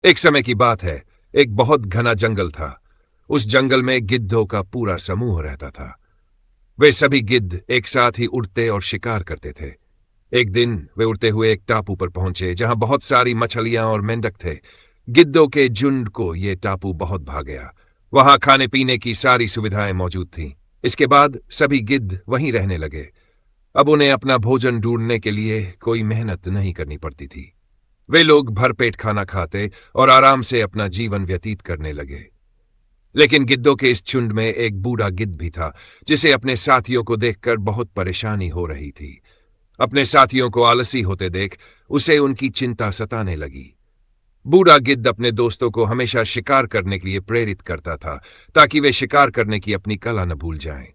एक समय की बात है, एक बहुत घना जंगल था। उस जंगल में गिद्धों का पूरा समूह रहता था। वे सभी गिद्ध एक साथ ही उड़ते और शिकार करते थे। एक दिन वे उड़ते हुए एक टापू पर पहुंचे जहां बहुत सारी मछलियां और मेंढक थे। गिद्धों के झुंड को यह टापू बहुत भा गया। वहां खाने पीने की सारी सुविधाएं मौजूद थीं। इसके बाद सभी गिद्ध वहीं रहने लगे। अब उन्हें अपना भोजन ढूंढने के लिए कोई मेहनत नहीं करनी पड़ती थी। वे लोग भरपेट खाना खाते और आराम से अपना जीवन व्यतीत करने लगे। लेकिन गिद्धों के इस झुंड में एक बूढ़ा गिद्ध भी था, जिसे अपने साथियों को देखकर बहुत परेशानी हो रही थी। अपने साथियों को आलसी होते देख उसे उनकी चिंता सताने लगी। बूढ़ा गिद्ध अपने दोस्तों को हमेशा शिकार करने के लिए प्रेरित करता था, ताकि वे शिकार करने की अपनी कला न भूल जाएं।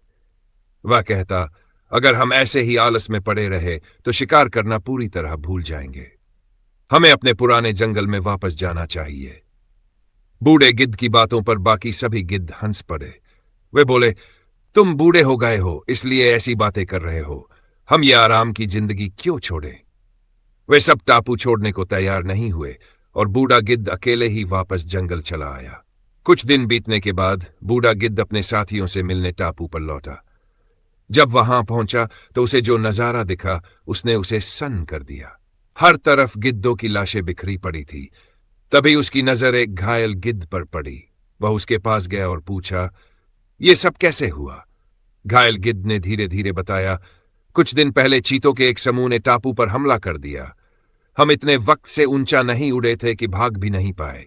वह कहता, अगर हम ऐसे ही आलस में पड़े रहे तो शिकार करना पूरी तरह भूल जाएंगे। हमें अपने पुराने जंगल में वापस जाना चाहिए। बूढ़े गिद्ध की बातों पर बाकी सभी गिद्ध हंस पड़े। वे बोले, तुम बूढ़े हो गए हो, इसलिए ऐसी बातें कर रहे हो। हम ये आराम की जिंदगी क्यों छोड़ें? वे सब टापू छोड़ने को तैयार नहीं हुए और बूढ़ा गिद्ध अकेले ही वापस जंगल चला आया। कुछ दिन बीतने के बाद बूढ़ा गिद्ध अपने साथियों से मिलने टापू पर लौटा। जब वहां पहुंचा तो उसे जो नजारा दिखा उसने उसे सन्न कर दिया। हर तरफ गिद्धों की लाशें बिखरी पड़ी थी। तभी उसकी नजर एक घायल गिद्ध पर पड़ी। वह उसके पास गया और पूछा, ये सब कैसे हुआ? घायल गिद्ध ने धीरे धीरे बताया, कुछ दिन पहले चीतों के एक समूह ने टापू पर हमला कर दिया। हम इतने वक्त से ऊंचा नहीं उड़े थे कि भाग भी नहीं पाए।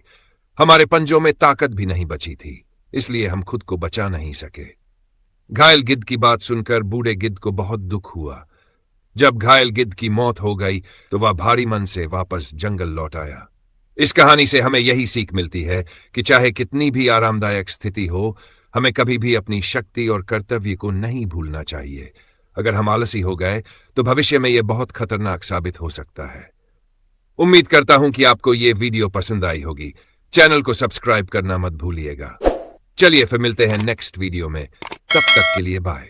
हमारे पंजों में ताकत भी नहीं बची थी, इसलिए हम खुद को बचा नहीं सके। घायल गिद्ध की बात सुनकर बूढ़े गिद्ध को बहुत दुख हुआ। जब घायल गिद्ध की मौत हो गई तो वह भारी मन से वापस जंगल लौट आया। इस कहानी से हमें यही सीख मिलती है कि चाहे कितनी भी आरामदायक स्थिति हो, हमें कभी भी अपनी शक्ति और कर्तव्य को नहीं भूलना चाहिए। अगर हम आलसी हो गए तो भविष्य में यह बहुत खतरनाक साबित हो सकता है। उम्मीद करता हूं कि आपको यह वीडियो पसंद आई होगी। चैनल को सब्सक्राइब करना मत भूलिएगा। चलिए फिर मिलते हैं नेक्स्ट वीडियो में। तब तक के लिए बाय।